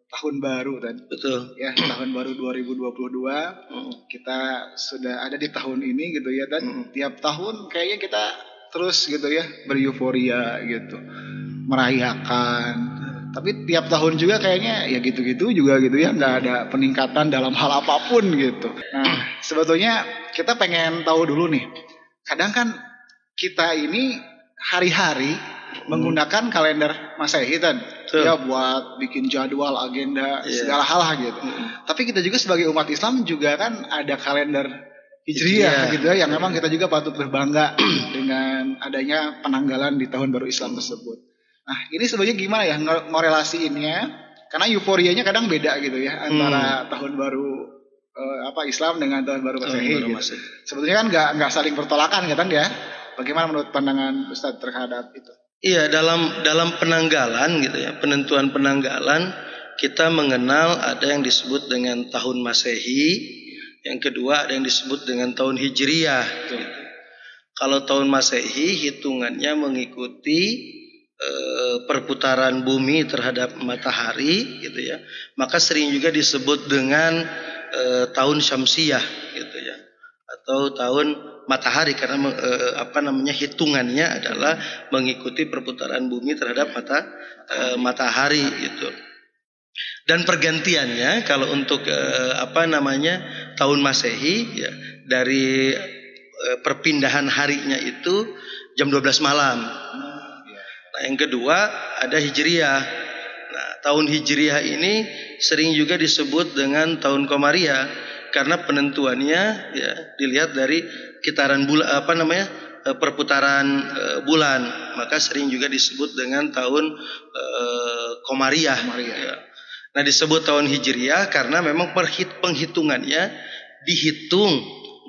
tahun baru kan. Betul. Ya, tahun baru 2022. Kita sudah ada di tahun ini gitu ya, dan tiap tahun kayaknya kita terus gitu ya bereuforia gitu, merayakan. Tapi tiap tahun juga kayaknya ya gitu-gitu juga gitu ya, nggak ada peningkatan dalam hal apapun gitu. Nah, sebetulnya kita pengen tahu dulu nih. Kadang kan kita ini hari-hari menggunakan kalender Masehi kan, ya buat bikin jadwal, agenda, segala hal lah gitu. Tapi kita juga sebagai umat Islam juga kan ada kalender Hijriah gitu ya, yang memang kita juga patut berbangga dengan adanya penanggalan di tahun baru Islam tersebut. Nah, ini sebenarnya gimana ya ngorelasiinnya? Karena euforianya kadang beda gitu ya antara tahun baru Islam dengan tahun baru Masehi gitu. Sebetulnya kan nggak saling bertolakan kan ya. Bagaimana menurut pandangan Ustadz terhadap itu? Iya, dalam penanggalan gitu ya, penentuan penanggalan kita mengenal ada yang disebut dengan tahun Masehi, yang kedua ada yang disebut dengan tahun Hijriah. Gitu. Kalau tahun Masehi hitungannya mengikuti perputaran bumi terhadap matahari gitu ya, maka sering juga disebut dengan tahun Syamsiyah gitu ya, atau tahun matahari karena hitungannya adalah mengikuti perputaran bumi terhadap matahari gitu. Dan pergantiannya kalau untuk tahun Masehi ya, dari perpindahan harinya itu jam 12 malam. Nah, yang kedua ada Hijriah. Nah, tahun Hijriah ini sering juga disebut dengan tahun Komariah karena penentuannya ya dilihat dari kitaran bulan perputaran bulan, maka sering juga disebut dengan tahun Komariah. Ya. Nah, disebut tahun Hijriah karena memang penghitungannya dihitung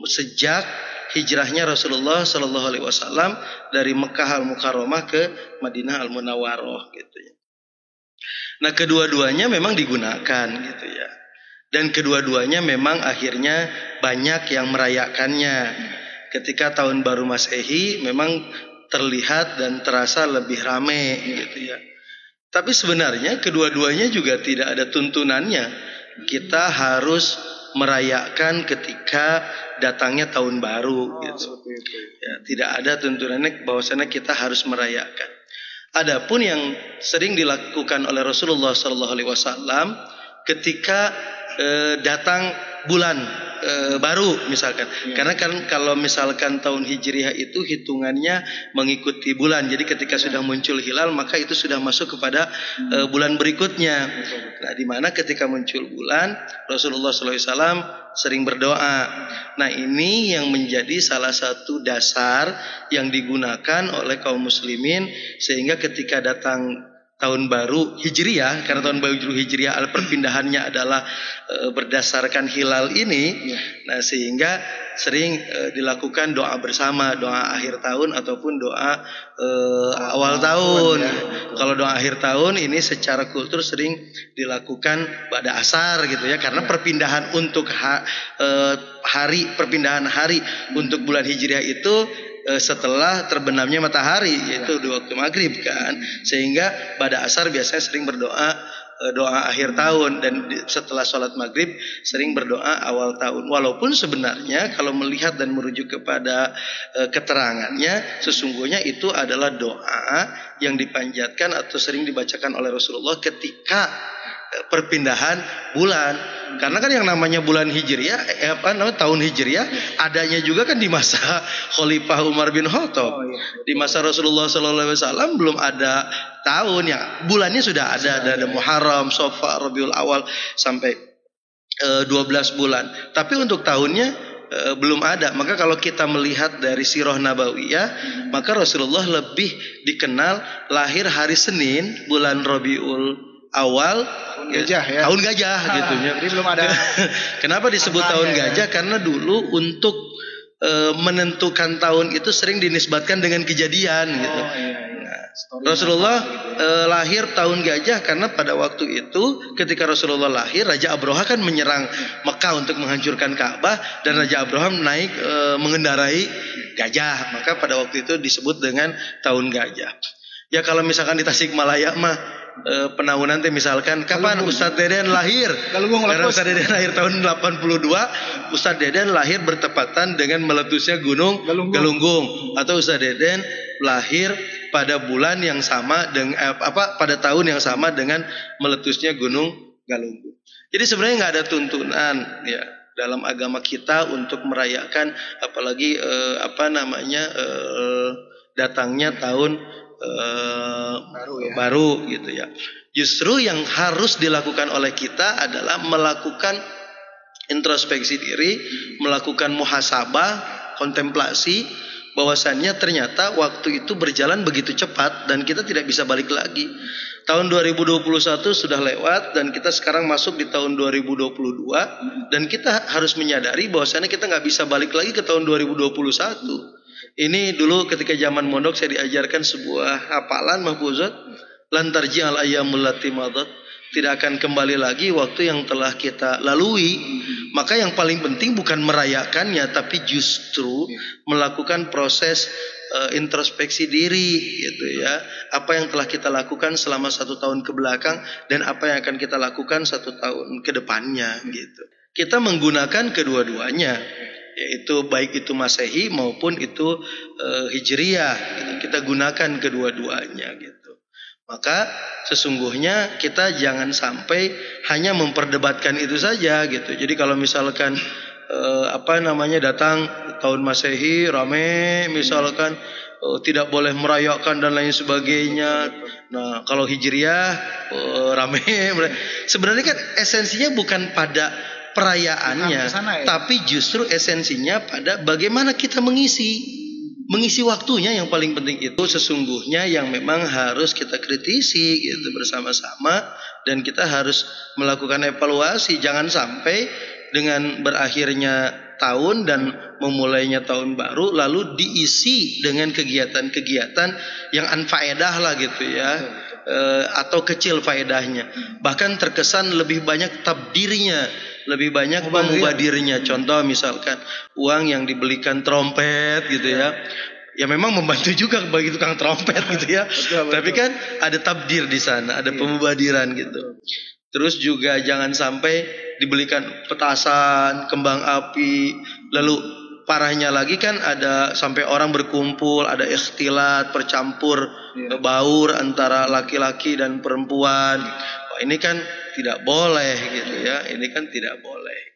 sejak hijrahnya Rasulullah Shallallahu Alaihi Wasallam dari Mekah Al-Mukarramah ke Madinah Al-Munawwaroh gitu ya. Nah, kedua-duanya memang digunakan gitu ya. Dan kedua-duanya memang akhirnya banyak yang merayakannya. Ketika tahun baru Masehi memang terlihat dan terasa lebih ramai gitu ya. Tapi sebenarnya kedua-duanya juga tidak ada tuntunannya. Kita harus merayakan ketika datangnya tahun baru gitu. Ya, tidak ada tuntunannya bahwasanya kita harus merayakan. Adapun yang sering dilakukan oleh Rasulullah Sallallahu Alaihi Wasallam ketika datang bulan baru misalkan, karena kan kalau misalkan tahun Hijriah itu hitungannya mengikuti bulan, jadi ketika sudah muncul hilal maka itu sudah masuk kepada bulan berikutnya. Nah, di mana ketika muncul bulan Rasulullah SAW sering berdoa. Nah, ini yang menjadi salah satu dasar yang digunakan oleh kaum muslimin sehingga ketika datang tahun baru Hijriah, karena tahun baru Hijriah perpindahannya adalah berdasarkan hilal ini. Nah, sehingga sering dilakukan doa bersama, doa akhir tahun ataupun doa awal tahun. Kalau doa akhir tahun ini secara kultur sering dilakukan pada asar gitu ya, karena perpindahan untuk perpindahan hari untuk bulan Hijriah itu setelah terbenamnya matahari, yaitu di waktu maghrib kan, sehingga pada asar biasanya sering berdoa doa akhir tahun, dan setelah sholat maghrib sering berdoa awal tahun. Walaupun sebenarnya kalau melihat dan merujuk kepada keterangannya, sesungguhnya itu adalah doa yang dipanjatkan atau sering dibacakan oleh Rasulullah ketika perpindahan bulan. Karena kan yang namanya bulan Hijriah tahun Hijriah adanya juga kan di masa Khalifah Umar bin Khattab. Di masa Rasulullah SAW belum ada tahun, ya bulannya sudah ada Muharram, Safar, Rabiul Awal sampai 12 bulan. Tapi untuk tahunnya belum ada. Maka kalau kita melihat dari sirah nabawiyah, maka Rasulullah lebih dikenal lahir hari Senin bulan Rabiul Awal, tahun gajah gitu ya. Jadi belum ada. Kenapa disebut tahun gajah? Karena dulu untuk menentukan tahun itu sering dinisbatkan dengan kejadian gitu. Rasulullah lahir tahun gajah karena pada waktu itu ketika Rasulullah lahir, Raja Abroha kan menyerang Mekah untuk menghancurkan Ka'bah, dan Raja Abroha naik mengendarai gajah, maka pada waktu itu disebut dengan tahun gajah. Ya kalau misalkan di Tasikmalaya mah penaunan teh misalkan kapan Ustadz Deden lahir? Karena Ustadz Deden lahir tahun 82, Ustadz Deden lahir bertepatan dengan meletusnya Gunung Galunggung, atau Ustadz Deden lahir pada bulan yang sama dengan pada tahun yang sama dengan meletusnya Gunung Galunggung. Jadi sebenarnya nggak ada tuntunan ya dalam agama kita untuk merayakan apalagi datangnya tahun baru gitu ya. Justru yang harus dilakukan oleh kita adalah melakukan introspeksi diri, melakukan muhasabah, kontemplasi bahwasannya ternyata waktu itu berjalan begitu cepat dan kita tidak bisa balik lagi. Tahun 2021 sudah lewat dan kita sekarang masuk di tahun 2022 dan kita harus menyadari bahwasannya kita nggak bisa balik lagi ke tahun 2021. Ini dulu ketika zaman mondok saya diajarkan sebuah hafalan mahfuzat, lan tarji'al ayyamul lati madat, tidak akan kembali lagi waktu yang telah kita lalui. Maka yang paling penting bukan merayakannya, tapi justru melakukan proses introspeksi diri gitu ya. Apa yang telah kita lakukan selama 1 tahun ke belakang dan apa yang akan kita lakukan 1 tahun ke depannya gitu. Kita menggunakan kedua-duanya, yaitu baik itu Masehi maupun itu Hijriyah gitu. Kita gunakan kedua-duanya gitu. Maka sesungguhnya kita jangan sampai hanya memperdebatkan itu saja gitu. Jadi kalau misalkan datang tahun Masehi rame misalkan tidak boleh merayakan dan lain sebagainya. Nah, kalau Hijriyah rame. Sebenarnya kan esensinya bukan pada perayaannya, tapi justru esensinya pada bagaimana kita mengisi waktunya. Yang paling penting itu sesungguhnya yang memang harus kita kritisi gitu bersama-sama, dan kita harus melakukan evaluasi. Jangan sampai dengan berakhirnya tahun dan memulainya tahun baru lalu diisi dengan kegiatan-kegiatan yang anfaedah lah gitu ya, atau kecil faedahnya, bahkan terkesan lebih banyak tabdirnya, lebih banyak memubadirnya. Contoh misalkan uang yang dibelikan trompet gitu ya, ya memang membantu juga bagi tukang trompet gitu ya. Betul. Tapi kan ada tabdir di sana, ada pemubadiran gitu. Terus juga jangan sampai dibelikan petasan, kembang api, lalu parahnya lagi kan ada sampai orang berkumpul, ada ikhtilat, percampur baur antara laki-laki dan perempuan. Wah, ini kan tidak boleh gitu ya. Ini kan tidak boleh.